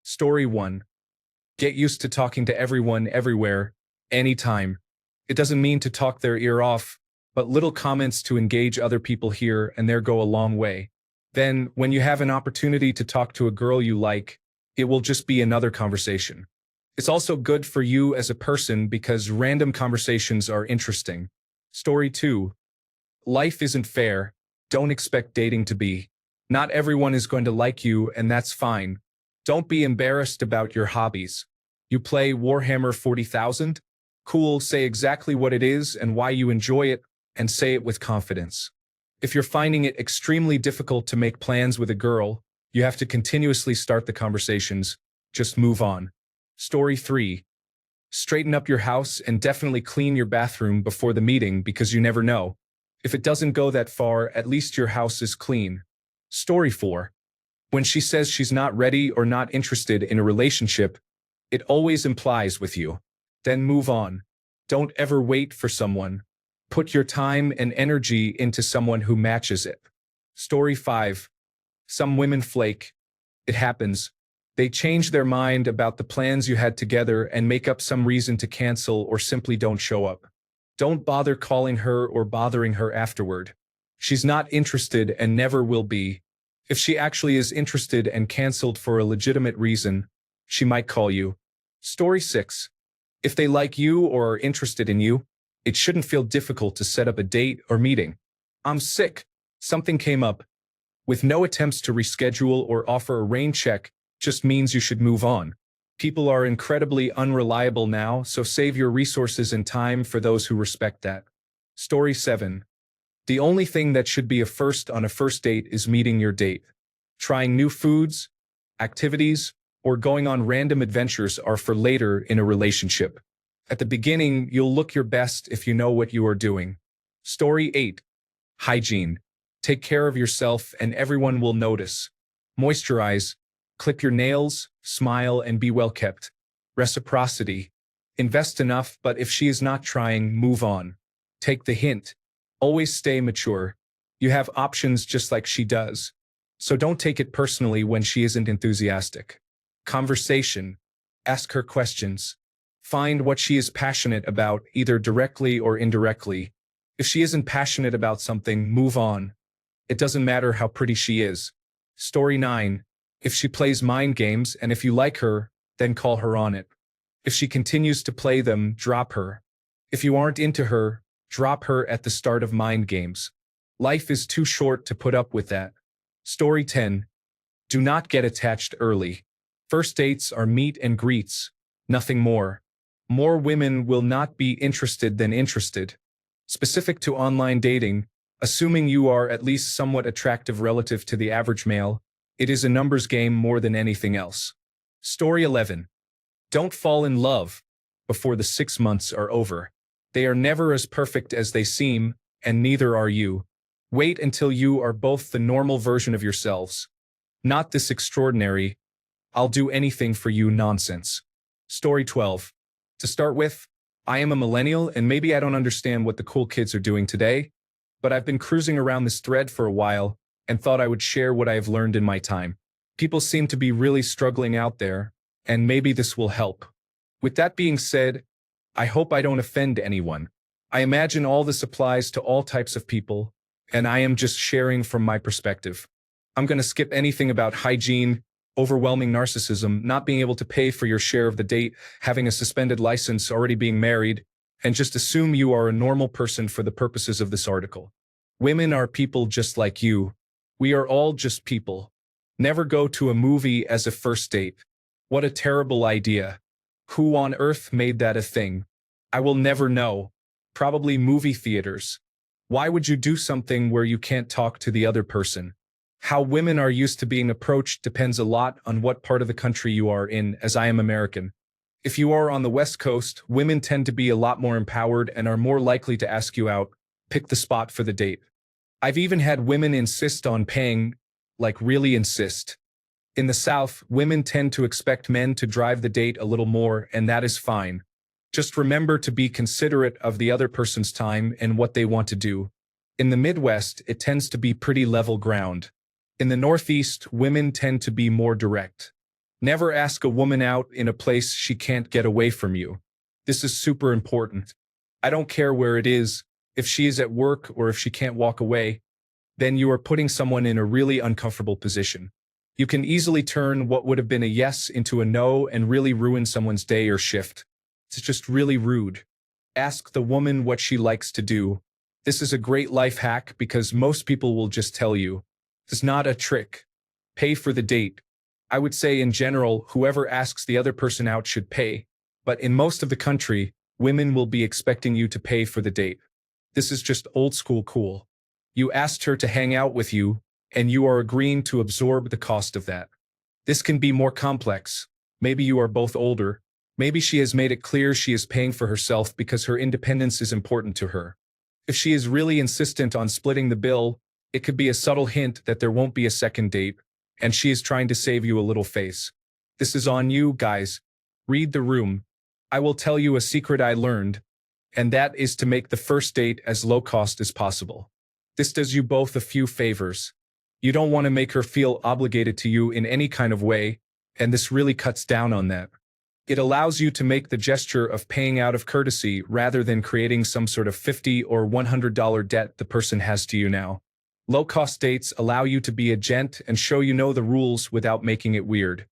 Story 1. Get used to talking to everyone, everywhere, anytime. It doesn't mean to talk their ear off, but little comments to engage other people here and there go a long way. Then, when you have an opportunity to talk to a girl you like, it will just be another conversation. It's also good for you as a person because random conversations are interesting. Story 2. Life isn't fair. Don't expect dating to be. Not everyone is going to like you, and that's fine. Don't be embarrassed about your hobbies. You play Warhammer 40,000? Cool, say exactly what it is and why you enjoy it, and say it with confidence. If you're finding it extremely difficult to make plans with a girl, you have to continuously start the conversations. Just move on. Story 3. Straighten up your house and definitely clean your bathroom before the meeting because you never know. If it doesn't go that far, at least your house is clean. Story 4. When she says she's not ready or not interested in a relationship, it always implies with you. Then move on. Don't ever wait for someone. Put your time and energy into someone who matches it. Story 5. Some women flake. It happens. They change their mind about the plans you had together and make up some reason to cancel or simply don't show up. Don't bother calling her or bothering her afterward. She's not interested and never will be. If she actually is interested and canceled for a legitimate reason, she might call you. Story 6. If they like you or are interested in you, it shouldn't feel difficult to set up a date or meeting. I'm sick. Something came up. With no attempts to reschedule or offer a rain check, just means you should move on. People are incredibly unreliable now, so save your resources and time for those who respect that. Story 7. The only thing that should be a first on a first date is meeting your date. Trying new foods, activities, or going on random adventures are for later in a relationship. At the beginning, you'll look your best if you know what you are doing. Story 8. Hygiene. Take care of yourself and everyone will notice. Moisturize, clip your nails, smile, and be well kept. Reciprocity. Invest enough, but if she is not trying, move on. Take the hint. Always stay mature. You have options just like she does. So don't take it personally when she isn't enthusiastic. Conversation. Ask her questions. Find what she is passionate about, either directly or indirectly. If she isn't passionate about something, move on. It doesn't matter how pretty she is. Story 9. If she plays mind games and if you like her, then call her on it. If she continues to play them, drop her. If you aren't into her, drop her at the start of mind games. Life is too short to put up with that. Story 10. Do not get attached early. First dates are meet and greets, nothing more. More women will not be interested than interested. Specific to online dating, assuming you are at least somewhat attractive relative to the average male, it is a numbers game more than anything else. Story 11. Don't fall in love before the 6 months are over. They are never as perfect as they seem, and neither are you. Wait until you are both the normal version of yourselves. Not this extraordinary, I'll do anything for you nonsense. Story 12. To start with, I am a millennial and maybe I don't understand what the cool kids are doing today, but I've been cruising around this thread for a while and thought I would share what I have learned in my time. People seem to be really struggling out there, and maybe this will help. With that being said, I hope I don't offend anyone. I imagine all this applies to all types of people, and I am just sharing from my perspective. I'm going to skip anything about hygiene, overwhelming narcissism, not being able to pay for your share of the date, having a suspended license, already being married, and just assume you are a normal person for the purposes of this article. Women are people just like you. We are all just people. Never go to a movie as a first date. What a terrible idea. Who on earth made that a thing? I will never know. Probably movie theaters. Why would you do something where you can't talk to the other person? How women are used to being approached depends a lot on what part of the country you are in, as I am American. If you are on the West Coast, women tend to be a lot more empowered and are more likely to ask you out, pick the spot for the date. I've even had women insist on paying, like really insist. In the South, women tend to expect men to drive the date a little more, and that is fine. Just remember to be considerate of the other person's time and what they want to do. In the Midwest, it tends to be pretty level ground. In the Northeast, women tend to be more direct. Never ask a woman out in a place she can't get away from you. This is super important. I don't care where it is, if she is at work or if she can't walk away, then you are putting someone in a really uncomfortable position. You can easily turn what would have been a yes into a no and really ruin someone's day or shift. It's just really rude. Ask the woman what she likes to do. This is a great life hack because most people will just tell you. It's not a trick. Pay for the date. I would say in general, whoever asks the other person out should pay. But in most of the country, women will be expecting you to pay for the date. This is just old school cool. You asked her to hang out with you, and you are agreeing to absorb the cost of that. This can be more complex. Maybe you are both older. Maybe she has made it clear she is paying for herself because her independence is important to her. If she is really insistent on splitting the bill, it could be a subtle hint that there won't be a second date, and she is trying to save you a little face. This is on you, guys. Read the room. I will tell you a secret I learned, and that is to make the first date as low cost as possible. This does you both a few favors. You don't want to make her feel obligated to you in any kind of way, and this really cuts down on that. It allows you to make the gesture of paying out of courtesy rather than creating some sort of $50 or $100 debt the person has to you now. Low-cost dates allow you to be a gent and show you know the rules without making it weird.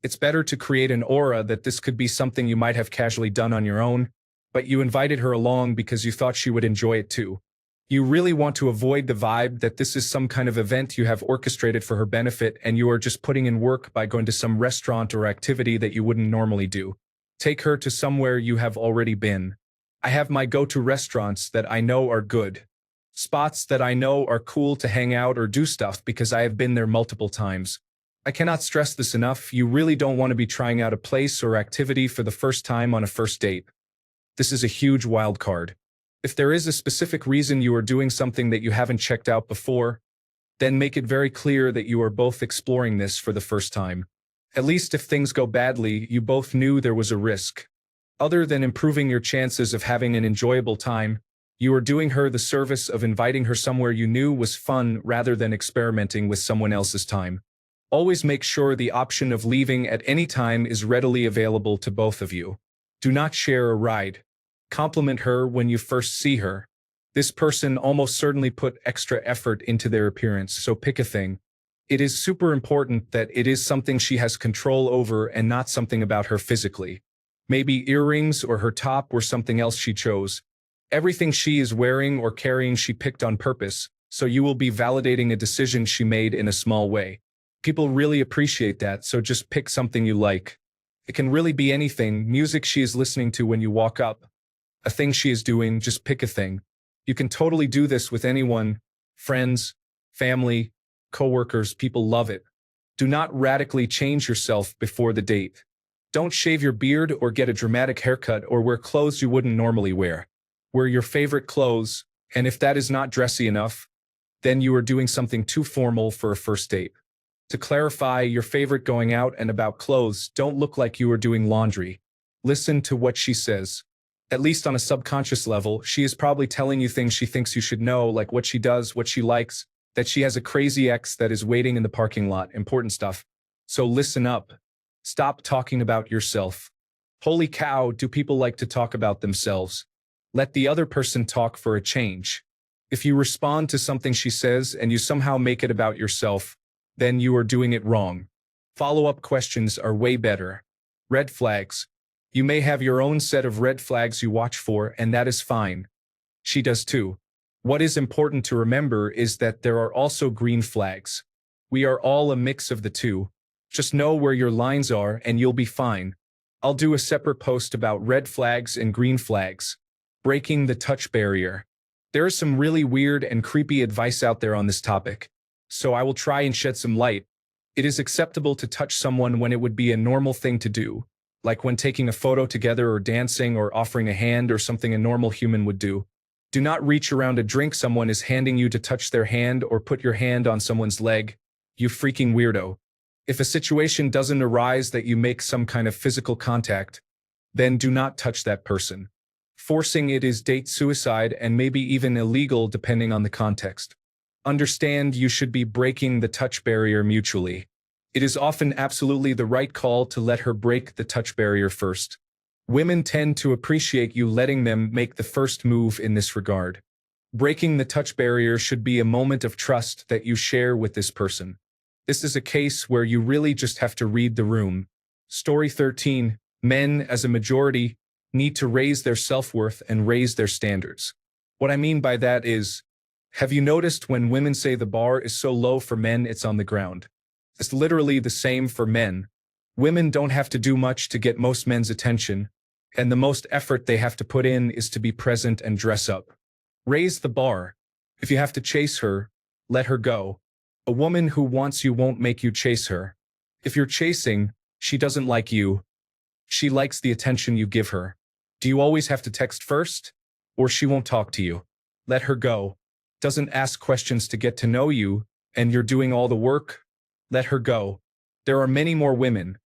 It's better to create an aura that this could be something you might have casually done on your own, but you invited her along because you thought she would enjoy it too. You really want to avoid the vibe that this is some kind of event you have orchestrated for her benefit and you are just putting in work by going to some restaurant or activity that you wouldn't normally do. Take her to somewhere you have already been. I have my go-to restaurants that I know are good. Spots that I know are cool to hang out or do stuff because I have been there multiple times. I cannot stress this enough, you really don't want to be trying out a place or activity for the first time on a first date. This is a huge wild card. If there is a specific reason you are doing something that you haven't checked out before, then make it very clear that you are both exploring this for the first time. At least if things go badly, you both knew there was a risk. Other than improving your chances of having an enjoyable time, you are doing her the service of inviting her somewhere you knew was fun rather than experimenting with someone else's time. Always make sure the option of leaving at any time is readily available to both of you. Do not share a ride. Compliment her when you first see her. This person almost certainly put extra effort into their appearance, so pick a thing. It is super important that it is something she has control over and not something about her physically. Maybe earrings or her top or something else she chose. Everything she is wearing or carrying she picked on purpose, so you will be validating a decision she made in a small way. People really appreciate that, so just pick something you like. It can really be anything, music she is listening to when you walk up. A thing she is doing, just pick a thing. You can totally do this with anyone, friends, family, coworkers, people love it. Do not radically change yourself before the date. Don't shave your beard or get a dramatic haircut or wear clothes you wouldn't normally wear. Wear your favorite clothes, and if that is not dressy enough, then you are doing something too formal for a first date. To clarify, your favorite going out and about clothes don't look like you are doing laundry. Listen to what she says. At least on a subconscious level, she is probably telling you things she thinks you should know, like what she does, what she likes, that she has a crazy ex that is waiting in the parking lot, important stuff. So listen up. Stop talking about yourself. Holy cow, do people like to talk about themselves? Let the other person talk for a change. If you respond to something she says and you somehow make it about yourself, then you are doing it wrong. Follow-up questions are way better. Red flags. You may have your own set of red flags you watch for, and that is fine. She does too. What is important to remember is that there are also green flags. We are all a mix of the two. Just know where your lines are and you'll be fine. I'll do a separate post about red flags and green flags. Breaking the touch barrier. There is some really weird and creepy advice out there on this topic, so I will try and shed some light. It is acceptable to touch someone when it would be a normal thing to do, like when taking a photo together or dancing or offering a hand or something a normal human would do. Do not reach around a drink someone is handing you to touch their hand or put your hand on someone's leg, you freaking weirdo. If a situation doesn't arise that you make some kind of physical contact, then do not touch that person. Forcing it is date suicide and maybe even illegal depending on the context. Understand you should be breaking the touch barrier mutually. It is often absolutely the right call to let her break the touch barrier first. Women tend to appreciate you letting them make the first move in this regard. Breaking the touch barrier should be a moment of trust that you share with this person. This is a case where you really just have to read the room. Story 13. Men, as a majority, need to raise their self-worth and raise their standards. What I mean by that is, have you noticed when women say the bar is so low for men it's on the ground? It's literally the same for men. Women don't have to do much to get most men's attention, and the most effort they have to put in is to be present and dress up. Raise the bar. If you have to chase her, let her go. A woman who wants you won't make you chase her. If you're chasing, she doesn't like you. She likes the attention you give her. Do you always have to text first? Or she won't talk to you. Let her go. Doesn't ask questions to get to know you, and you're doing all the work? Let her go. There are many more women.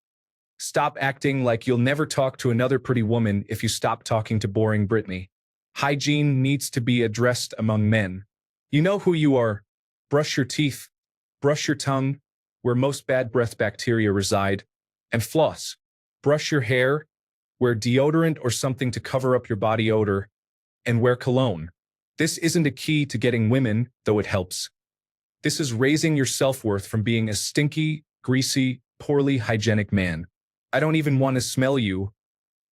Stop acting like you'll never talk to another pretty woman if you stop talking to boring Brittany. Hygiene needs to be addressed among men. You know who you are. Brush your teeth. Brush your tongue, where most bad breath bacteria reside, and floss. Brush your hair, wear deodorant or something to cover up your body odor, and wear cologne. This isn't a key to getting women, though it helps. This is raising your self-worth from being a stinky, greasy, poorly hygienic man. I don't even want to smell you.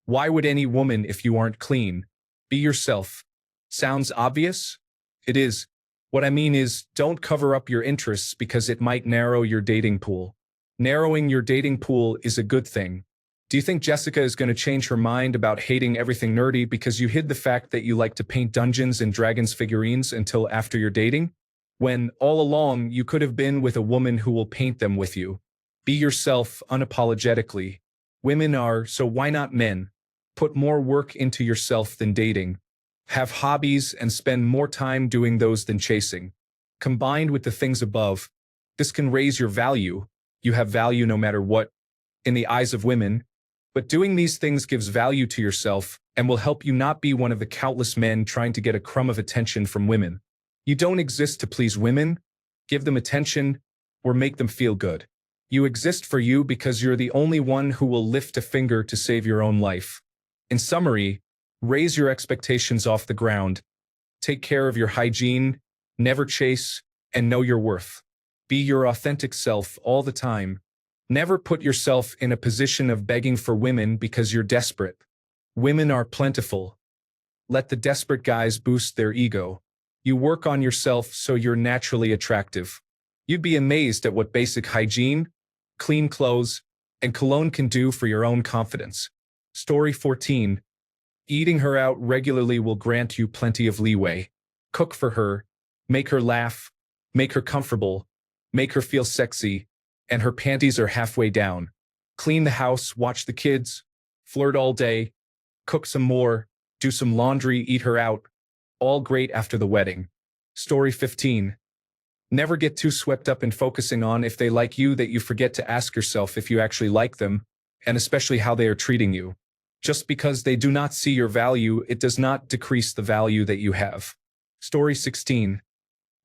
Why would any woman if you aren't clean? Be yourself. Sounds obvious? It is. What I mean is, don't cover up your interests because it might narrow your dating pool. Narrowing your dating pool is a good thing. Do you think Jessica is going to change her mind about hating everything nerdy because you hid the fact that you like to paint Dungeons and Dragons figurines until after your dating? When, all along, you could have been with a woman who will paint them with you. Be yourself unapologetically. Women are, so why not men? Put more work into yourself than dating. Have hobbies and spend more time doing those than chasing. Combined with the things above, this can raise your value. You have value no matter what, in the eyes of women. But doing these things gives value to yourself and will help you not be one of the countless men trying to get a crumb of attention from women. You don't exist to please women, give them attention, or make them feel good. You exist for you because you're the only one who will lift a finger to save your own life. In summary, raise your expectations off the ground. Take care of your hygiene, never chase, and know your worth. Be your authentic self all the time. Never put yourself in a position of begging for women because you're desperate. Women are plentiful. Let the desperate guys boost their ego. You work on yourself so you're naturally attractive. You'd be amazed at what basic hygiene, clean clothes, and cologne can do for your own confidence. Story 14. Eating her out regularly will grant you plenty of leeway. Cook for her, make her laugh, make her comfortable, make her feel sexy, and her panties are halfway down. Clean the house, watch the kids, flirt all day, cook some more, do some laundry, eat her out. All great after the wedding. Story 15. Never get too swept up in focusing on if they like you that you forget to ask yourself if you actually like them, and especially how they are treating you. Just because they do not see your value, it does not decrease the value that you have. Story 16.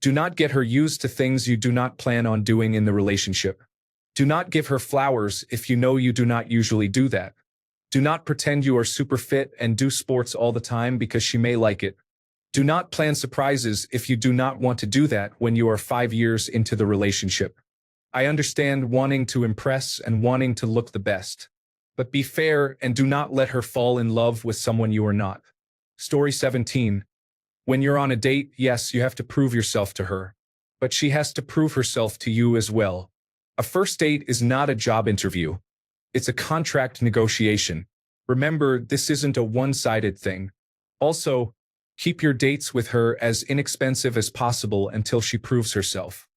Do not get her used to things you do not plan on doing in the relationship. Do not give her flowers if you know you do not usually do that. Do not pretend you are super fit and do sports all the time because she may like it. Do not plan surprises if you do not want to do that when you are 5 years into the relationship. I understand wanting to impress and wanting to look the best. But be fair and do not let her fall in love with someone you are not. Story 17. When you're on a date, yes, you have to prove yourself to her. But she has to prove herself to you as well. A first date is not a job interview. It's a contract negotiation. Remember, this isn't a one-sided thing. Also, keep your dates with her as inexpensive as possible until she proves herself.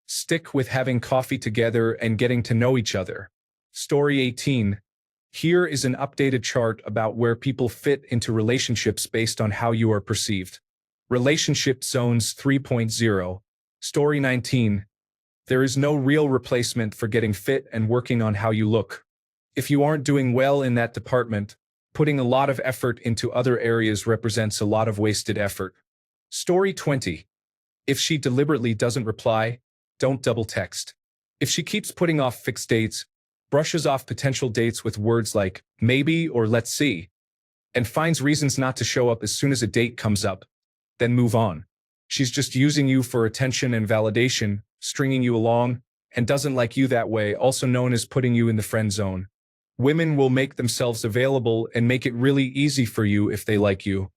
Stick with having coffee together and getting to know each other. Story 18. Here is an updated chart about where people fit into relationships based on how you are perceived. Relationship Zones 3.0. Story 19. There is no real replacement for getting fit and working on how you look. If you aren't doing well in that department, putting a lot of effort into other areas represents a lot of wasted effort. Story 20. If she deliberately doesn't reply, don't double text. If she keeps putting off fixed dates, brushes off potential dates with words like maybe or let's see, and finds reasons not to show up as soon as a date comes up, then move on. She's just using you for attention and validation, stringing you along, and doesn't like you that way, also known as putting you in the friend zone. Women will make themselves available and make it really easy for you if they like you.